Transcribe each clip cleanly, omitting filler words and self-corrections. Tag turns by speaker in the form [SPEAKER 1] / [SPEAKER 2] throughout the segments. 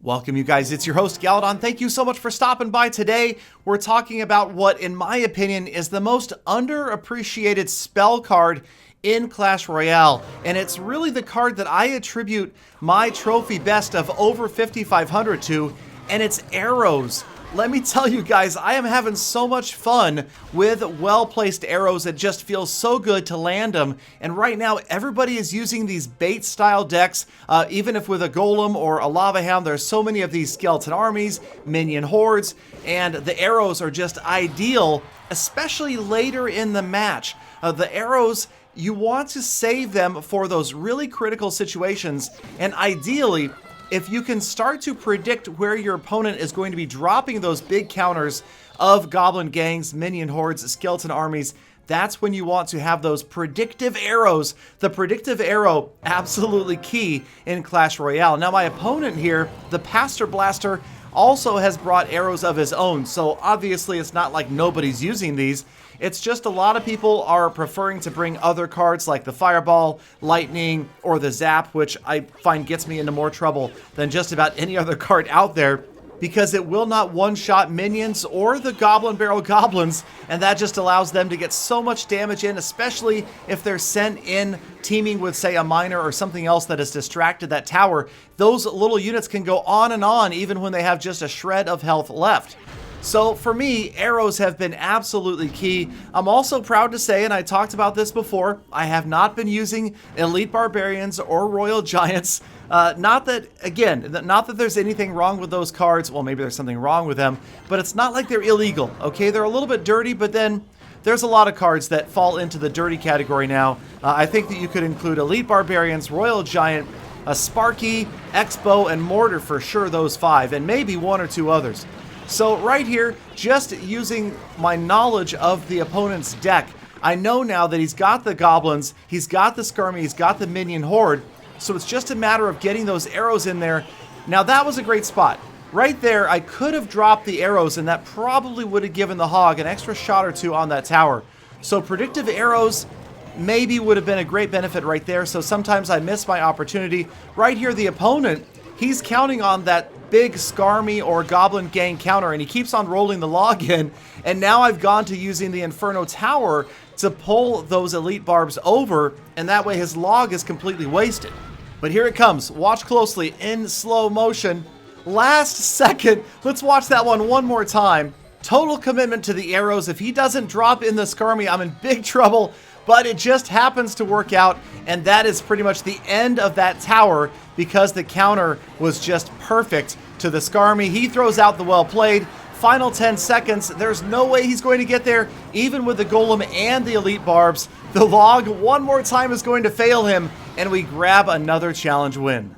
[SPEAKER 1] Welcome, you guys. It's your host, Galadon. Thank you so much for stopping by today. We're talking about what, in my opinion, is the most underappreciated spell card in Clash Royale. And it's really the card that I attribute my trophy best of over 5,500 to, and it's arrows. Let me tell you guys, I am having so much fun with well-placed arrows. It just feels so good to land them. And right now, everybody is using these bait-style decks. Even if with a golem or a lava hound, there's so many of these skeleton armies, minion hordes, and the arrows are just ideal, especially later in the match. The arrows, you want to save them for those really critical situations, and ideally, if you can start to predict where your opponent is going to be dropping those big counters of goblin gangs, minion hordes, skeleton armies, that's when you want to have those predictive arrows. The predictive arrow, absolutely key in Clash Royale. Now, my opponent here, the Pastor Blaster, also has brought arrows of his own, so obviously it's not like nobody's using these. It's just a lot of people are preferring to bring other cards like the Fireball, Lightning, or the Zap, which I find gets me into more trouble than just about any other card out there, because it will not one-shot minions or the Goblin Barrel Goblins, and that just allows them to get so much damage in, especially if they're sent in teaming with, say, a miner or something else that has distracted that tower. Those little units can go on and on even when they have just a shred of health left. So for me, arrows have been absolutely key. I'm also proud to say, and I talked about this before, I have not been using Elite Barbarians or Royal Giants. Not that there's anything wrong with those cards. Well, maybe there's something wrong with them, but it's not like they're illegal, okay? They're a little bit dirty, but then there's a lot of cards that fall into the dirty category now. I think that you could include Elite Barbarians, Royal Giant, Sparky, Expo, and Mortar for sure, those 5, and maybe 1 or 2 others. So right here, just using my knowledge of the opponent's deck, I know now that he's got the goblins, he's got the skirmy, he's got the minion horde, so it's just a matter of getting those arrows in there. Now that was a great spot. Right there, I could have dropped the arrows, and that probably would have given the hog an extra shot or 2 on that tower. So predictive arrows maybe would have been a great benefit right there, so sometimes I miss my opportunity. Right here, the opponent, he's counting on that big Skarmy or Goblin Gang counter, and he keeps on rolling the log in, and now I've gone to using the Inferno Tower to pull those Elite Barbs over, and that way his log is completely wasted. But here it comes. Watch closely in slow motion. Last second. Let's watch that one more time. Total commitment to the arrows. If he doesn't drop in the Skarmy, I'm in big trouble, but it just happens to work out, and that is pretty much the end of that tower because the counter was just perfect to the Skarmy. He throws out the well played. Final 10 seconds. There's no way he's going to get there, even with the Golem and the Elite Barbs. The log one more time is going to fail him, and we grab another challenge win.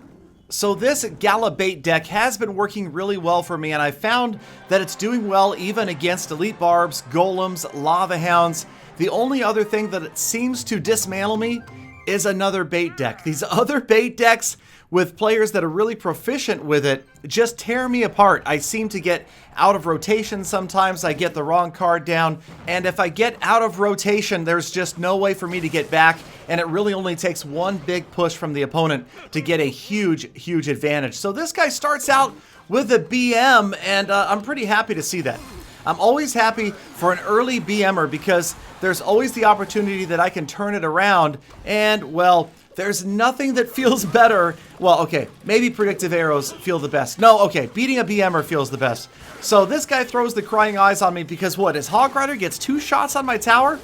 [SPEAKER 1] So this Gala Bait deck has been working really well for me, and I found that it's doing well even against Elite Barbs, Golems, Lava Hounds. The only other thing that it seems to dismantle me is another bait deck. These other bait decks with players that are really proficient with it just tear me apart. I seem to get out of rotation sometimes. I get the wrong card down, and if I get out of rotation, there's just no way for me to get back, and it really only takes one big push from the opponent to get a huge advantage. So this guy starts out with a BM, and I'm pretty happy to see that. I'm always happy for an early BMer because there's always the opportunity that I can turn it around, and, well, there's nothing that feels better. Well, okay, maybe predictive arrows feel the best. No, okay, beating a BMer feels the best. So this guy throws the crying eyes on me because what, his Hog Rider gets 2 shots on my tower?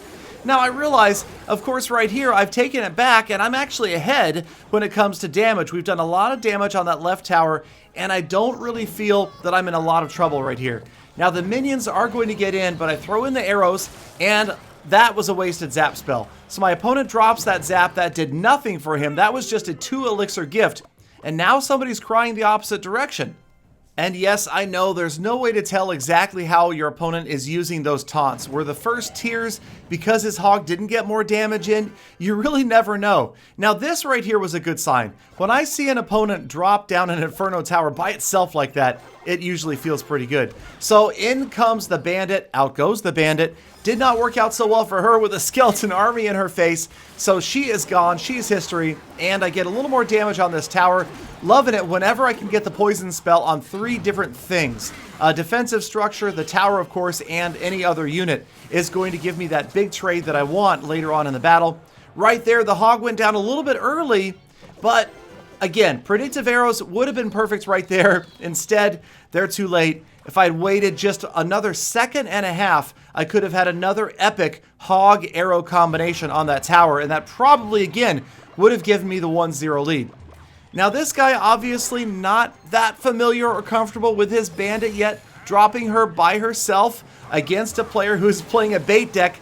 [SPEAKER 1] Now I realize, of course, right here, I've taken it back, and I'm actually ahead when it comes to damage. We've done a lot of damage on that left tower, and I don't really feel that I'm in a lot of trouble right here. Now the minions are going to get in, but I throw in the arrows, and that was a wasted zap spell. So my opponent drops that zap. That did nothing for him. That was just a 2 elixir gift. And now somebody's crying the opposite direction. And yes, I know there's no way to tell exactly how your opponent is using those taunts. Were the first tiers because his hog didn't get more damage in? You really never know. Now this right here was a good sign. When I see an opponent drop down an Inferno Tower by itself like that, it usually feels pretty good. So in comes the bandit, out goes the bandit. Did not work out so well for her with a skeleton army in her face. So she is gone. She's history. And I get a little more damage on this tower. Loving it whenever I can get the poison spell on 3 different things. Defensive structure, the tower, of course, and any other unit is going to give me that big trade that I want later on in the battle. Right there, the hog went down a little bit early, but again, predictive arrows would have been perfect right there. Instead, they're too late. If I had waited just another second and a half, I could have had another epic hog arrow combination on that tower, and that probably, again, would have given me the 1-0 lead. Now, this guy obviously not that familiar or comfortable with his bandit yet, dropping her by herself against a player who's playing a bait deck.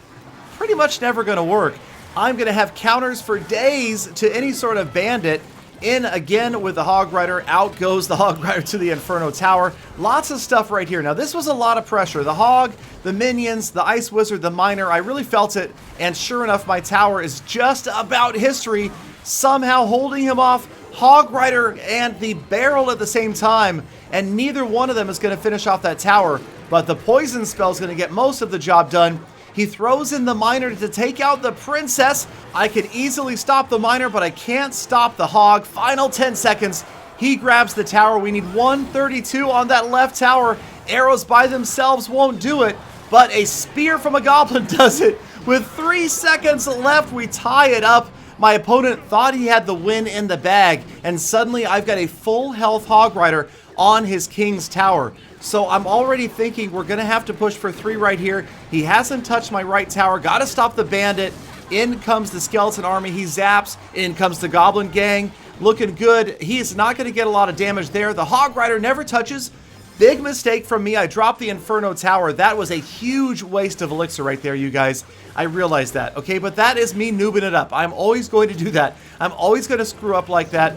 [SPEAKER 1] Pretty much never going to work. I'm going to have counters for days to any sort of bandit. In again with the Hog Rider. Out goes the Hog Rider to the Inferno Tower. Lots of stuff right here. Now, this was a lot of pressure. The Hog, the minions, the Ice Wizard, the Miner. I really felt it. And sure enough, my tower is just about history. Somehow holding him off. Hog Rider and the barrel at the same time. And neither one of them is going to finish off that tower. But the poison spell is going to get most of the job done. He throws in the Miner to take out the Princess. I could easily stop the Miner, but I can't stop the Hog. Final 10 seconds. He grabs the tower. We need 132 on that left tower. Arrows by themselves won't do it, but a spear from a Goblin does it. With 3 seconds left, we tie it up. My opponent thought he had the win in the bag, and suddenly I've got a full health Hog Rider on his King's Tower. So I'm already thinking we're going to have to push for 3 right here. He hasn't touched my right tower. Got to stop the bandit. In comes the skeleton army. He zaps. In comes the goblin gang. Looking good. He is not going to get a lot of damage there. The Hog Rider never touches. Big mistake from me. I dropped the Inferno Tower. That was a huge waste of elixir right there, you guys. I realize that, okay? But that is me noobing it up. I'm always going to do that. I'm always going to screw up like that.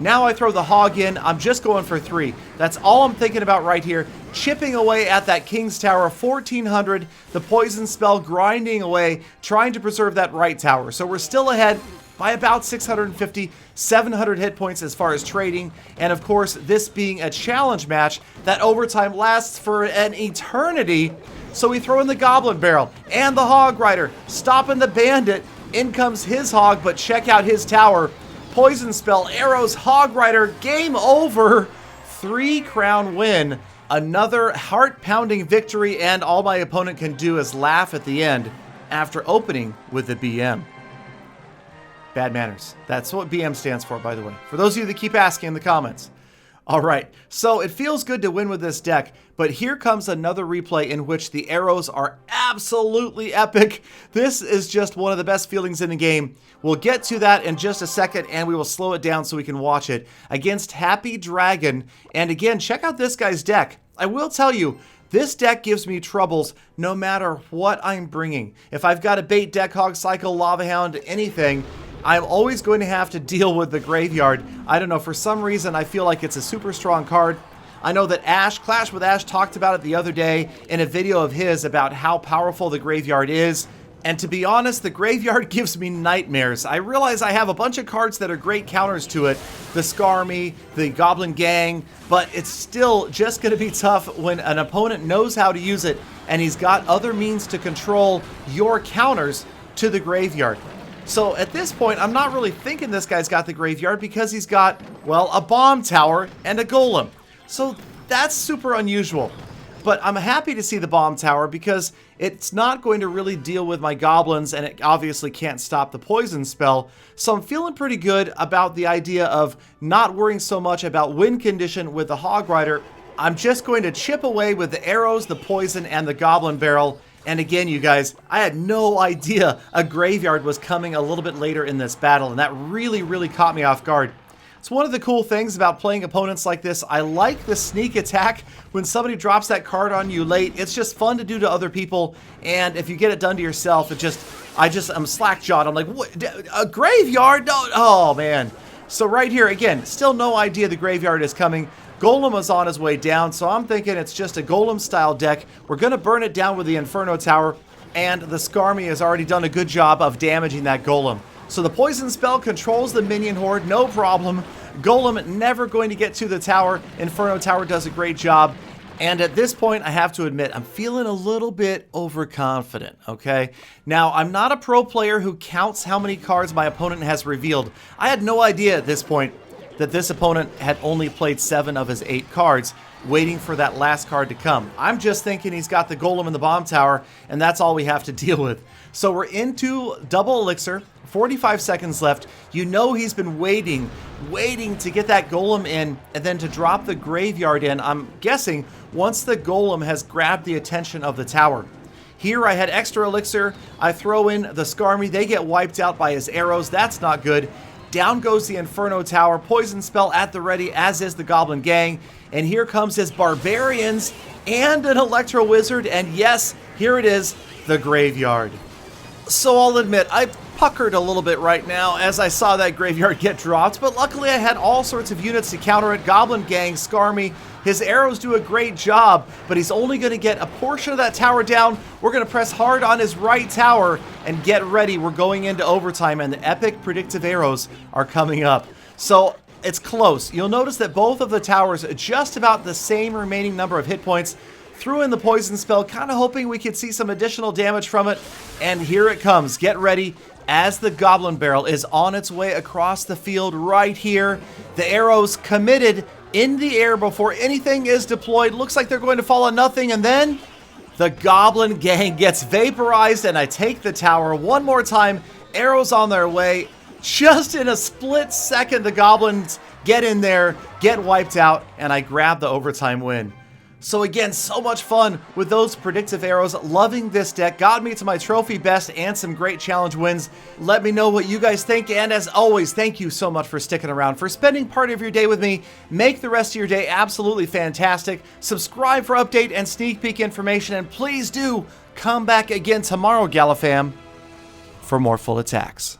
[SPEAKER 1] Now I throw the Hog in. I'm just going for 3. That's all I'm thinking about right here. Chipping away at that King's Tower, 1400. The poison spell grinding away, trying to preserve that right tower. So we're still ahead by about 650, 700 hit points as far as trading. And of course, this being a challenge match, that overtime lasts for an eternity. So we throw in the Goblin Barrel and the Hog Rider, stopping the bandit. In comes his Hog, but check out his tower. Poison spell, arrows, Hog Rider, game over. 3 crown win. Another heart-pounding victory, and all my opponent can do is laugh at the end after opening with the BM. Bad manners. That's what BM stands for, by the way. For those of you that keep asking in the comments. All right, so it feels good to win with this deck, but here comes another replay in which the arrows are absolutely epic. This is just one of the best feelings in the game. We'll get to that in just a second, and we will slow it down so we can watch it against Happy Dragon. And again, check out this guy's deck. I will tell you, this deck gives me troubles no matter what I'm bringing. If I've got a bait deck, Hog Cycle, Lava Hound, anything, I'm always going to have to deal with the graveyard. I don't know, for some reason I feel like it's a super strong card. I know that Ash, Clash with Ash, talked about it the other day in a video of his about how powerful the graveyard is. And to be honest, the graveyard gives me nightmares. I realize I have a bunch of cards that are great counters to it. The Skarmy, the Goblin Gang, but it's still just going to be tough when an opponent knows how to use it and he's got other means to control your counters to the graveyard. So at this point, I'm not really thinking this guy's got the graveyard because he's got, well, a bomb tower and a golem. So that's super unusual. But I'm happy to see the bomb tower because it's not going to really deal with my goblins, and it obviously can't stop the poison spell. So I'm feeling pretty good about the idea of not worrying so much about win condition with the Hog Rider. I'm just going to chip away with the arrows, the poison, and the Goblin Barrel. And again, you guys, I had no idea a graveyard was coming a little bit later in this battle, and that really, really caught me off guard. It's one of the cool things about playing opponents like this. I like the sneak attack when somebody drops that card on you late. It's just fun to do to other people, and if you get it done to yourself, I'm slack-jawed. I'm like, what, a graveyard? No, oh man. So right here, again, still no idea the graveyard is coming. Golem was on his way down, so I'm thinking it's just a Golem-style deck. We're going to burn it down with the Inferno Tower, and the Skarmy has already done a good job of damaging that Golem. So the poison spell controls the minion horde, no problem. Golem never going to get to the tower. Inferno Tower does a great job. And at this point, I have to admit, I'm feeling a little bit overconfident, okay? Now, I'm not a pro player who counts how many cards my opponent has revealed. I had no idea at this point that this opponent had only played 7 of his 8 cards, waiting for that last card to come. I'm just thinking he's got the golem and the bomb tower, and that's all we have to deal with. So we're into double elixir, 45 seconds left. You know he's been waiting to get that golem in and then to drop the graveyard in, I'm guessing, once the golem has grabbed the attention of the tower. Here I had extra elixir. I throw in the Skarmy. They get wiped out by his arrows. That's not good. Down goes the Inferno Tower. Poison spell at the ready, as is the Goblin Gang. And here comes his Barbarians and an Electro Wizard. And yes, here it is, the graveyard. So I'll admit, I puckered a little bit right now as I saw that graveyard get dropped, but luckily I had all sorts of units to counter it. Goblin Gang, Skarmy, his arrows do a great job, but he's only going to get a portion of that tower down. We're going to press hard on his right tower and get ready. We're going into overtime, and the epic predictive arrows are coming up. So it's close. You'll notice that both of the towers just about the same remaining number of hit points. Threw in the poison spell, kind of hoping we could see some additional damage from it. And here it comes. Get ready as the Goblin Barrel is on its way across the field right here. The arrows committed in the air before anything is deployed. Looks like they're going to fall on nothing. And then the Goblin Gang gets vaporized, and I take the tower one more time. Arrows on their way. Just in a split second, the Goblins get in there, get wiped out, and I grab the overtime win. So again, so much fun with those predictive arrows. Loving this deck. Got me to my trophy best and some great challenge wins. Let me know what you guys think. And as always, thank you so much for sticking around, for spending part of your day with me. Make the rest of your day absolutely fantastic. Subscribe for update and sneak peek information. And please do come back again tomorrow, Galafam, for more full attacks.